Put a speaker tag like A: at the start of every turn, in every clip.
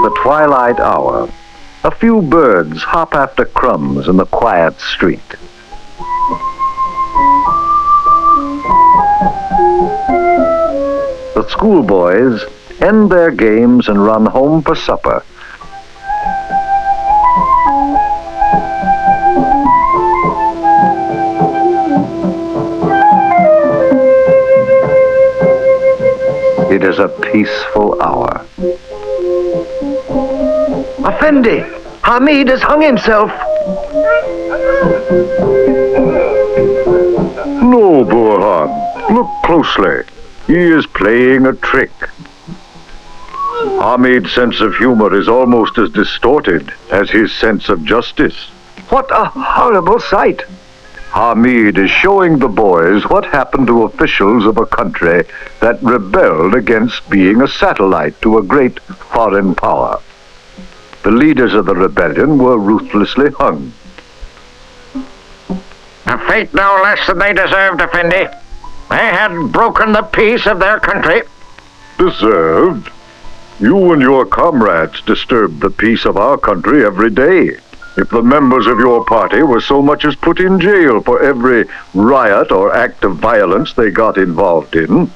A: the twilight hour. A few birds hop after crumbs in the quiet street. The schoolboys end their games and run home for supper. It is a peaceful hour.
B: Effendi, Hamid has hung himself.
A: No, Burhan. Look closely. He is playing a trick. Hamid's sense of humor is almost as distorted as his sense of justice.
B: What a horrible sight.
A: Hamid is showing the boys what happened to officials of a country that rebelled against being a satellite to a great foreign power. The leaders of the rebellion were ruthlessly hung.
C: A fate no less than they deserved, Effendi. They had broken the peace of their country.
A: Deserved? You and your comrades disturb the peace of our country every day. If the members of your party were so much as put in jail for every riot or act of violence they got involved in,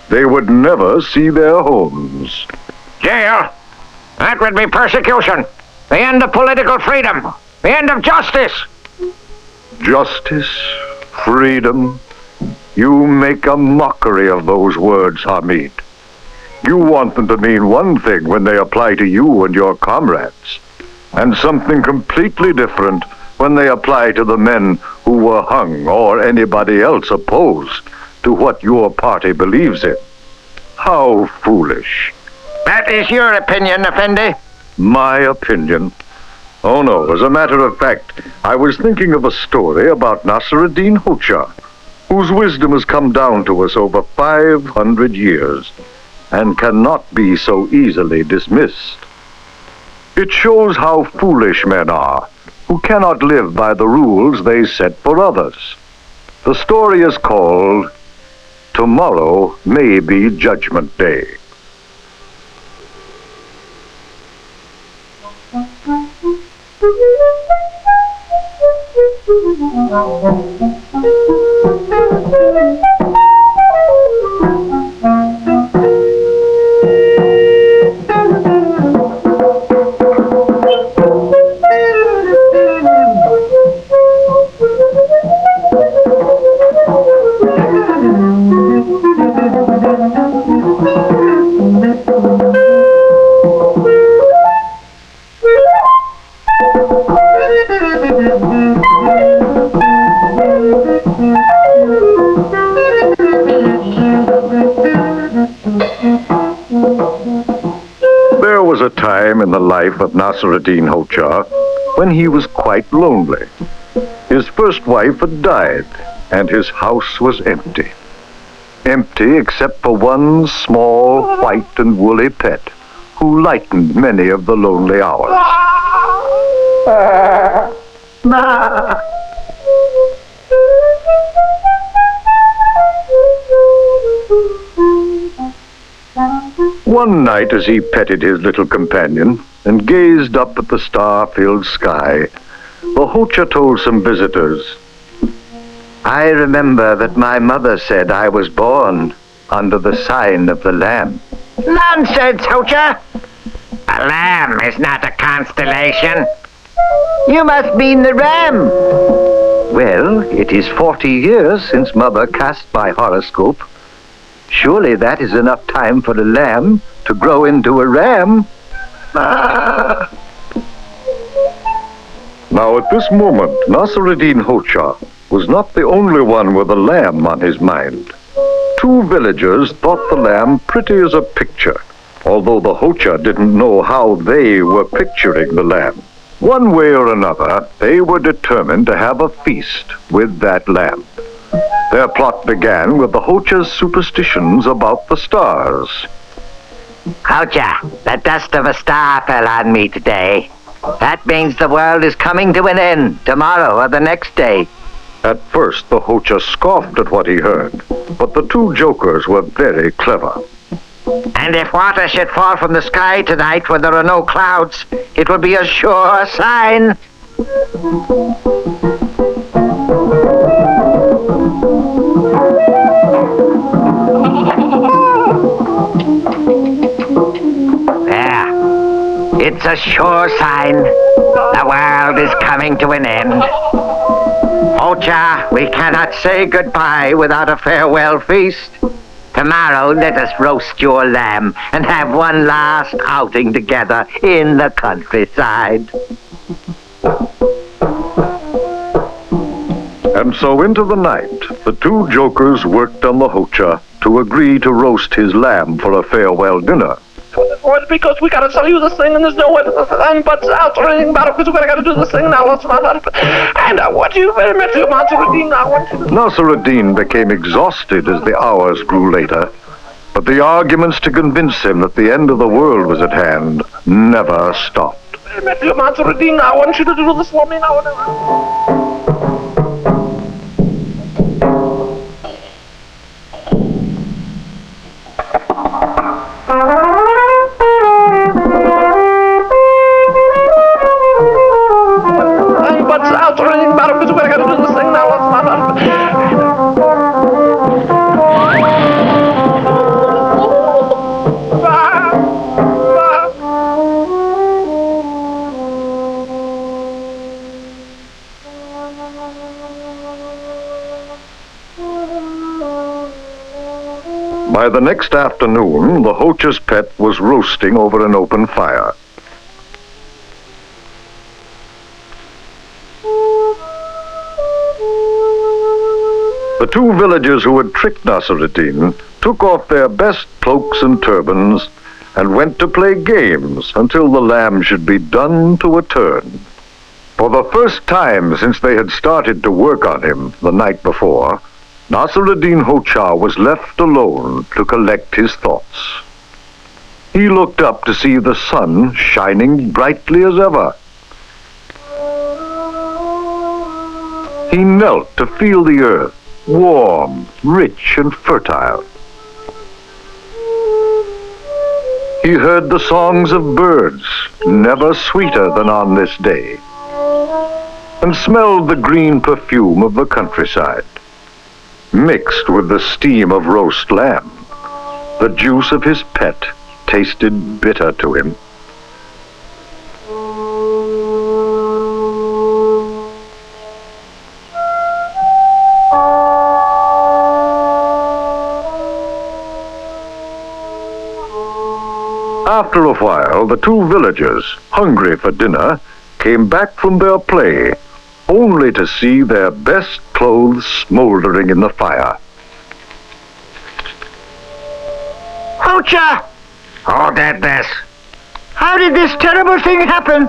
A: they would never see their homes.
C: Jail? That would be persecution. The end of political freedom. The end of justice.
A: Justice, freedom. You make a mockery of those words, Hamid. You want them to mean one thing when they apply to you and your comrades, and something completely different when they apply to the men who were hung or anybody else opposed to what your party believes in. How foolish.
C: That is your opinion, Effendi.
A: My opinion? Oh no, as a matter of fact, I was thinking of a story about Nasruddin Hoxha, whose wisdom has come down to us over 500 years and cannot be so easily dismissed. It shows how foolish men are, who cannot live by the rules they set for others. The story is called Tomorrow May Be Judgment Day. There was a time in the life of Nasruddin Hoxha when he was quite lonely. His first wife had died, and his house was empty. Empty except for one small, white and woolly pet, who lightened many of the lonely hours. One night, as he petted his little companion and gazed up at the star-filled sky, the Hoxha told some visitors, "I remember that my mother said I was born under the sign of the Lamb."
C: Nonsense, Hoxha. A lamb is not a constellation.
B: You must mean the ram.
A: Well, it is 40 years since Mother cast my horoscope. Surely that is enough time for a lamb to grow into a ram. Now, at this moment, Nasruddin Hoxha was not the only one with a lamb on his mind. Two villagers thought the lamb pretty as a picture, although the Hoxha didn't know how they were picturing the lamb. One way or another, they were determined to have a feast with that lamb. Their plot began with the Hoxha's superstitions about the stars.
B: Hoxha, the dust of a star fell on me today. That means the world is coming to an end tomorrow or the next day.
A: At first, the Hoxha scoffed at what he heard, but the two jokers were very clever.
B: And if water should fall from the sky tonight when there are no clouds, it will be a sure sign. There. It's a sure sign. The world is coming to an end. Hocha, we cannot say goodbye without a farewell feast. Tomorrow let us roast your lamb and have one last outing together in the countryside.
A: And so into the night, the two jokers worked on the Hocha to agree to roast his lamb for a farewell dinner.
D: Well, because we gotta tell you this thing, and there's no way but out or anything about it, because we gotta do this thing now. Let's not. And I want you very much to Nasruddin. I want you to.
A: Nasruddin became exhausted as the hours grew later, but the arguments to convince him that the end of the world was at hand never stopped.
D: Very much to Nasruddin. I want you to do this for me now.
A: By the next afternoon, the Hocha's pet was roasting over an open fire. The two villagers who had tricked Nasruddin took off their best cloaks and turbans and went to play games until the lamb should be done to a turn. For the first time since they had started to work on him the night before, Nasruddin Hocha was left alone to collect his thoughts. He looked up to see the sun shining brightly as ever. He knelt to feel the earth, warm, rich, and fertile. He heard the songs of birds, never sweeter than on this day, and smelled the green perfume of the countryside. Mixed with the steam of roast lamb, the juice of his pet tasted bitter to him. After a while, the two villagers, hungry for dinner, came back from their play, only to see their best clothes smoldering in the fire.
B: Hocha!
C: Who did this?
B: How did this terrible thing happen?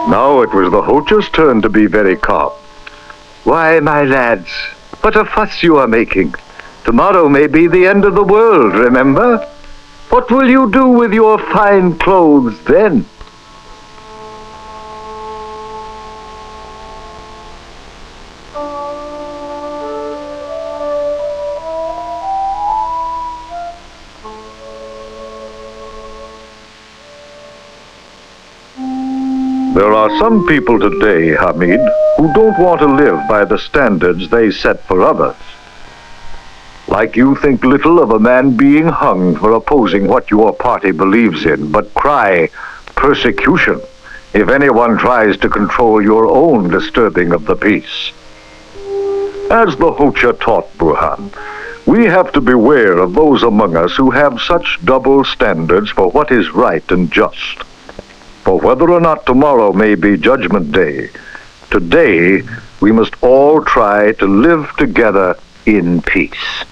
A: Now it was the Hocha's turn to be very calm. Why, my lads, what a fuss you are making. Tomorrow may be the end of the world, remember? What will you do with your fine clothes then? There are some people today, Hamid, who don't want to live by the standards they set for others. Like you think little of a man being hung for opposing what your party believes in, but cry persecution if anyone tries to control your own disturbing of the peace. As the Hocha taught Burhan, we have to beware of those among us who have such double standards for what is right and just. For whether or not tomorrow may be Judgment Day, today we must all try to live together in peace.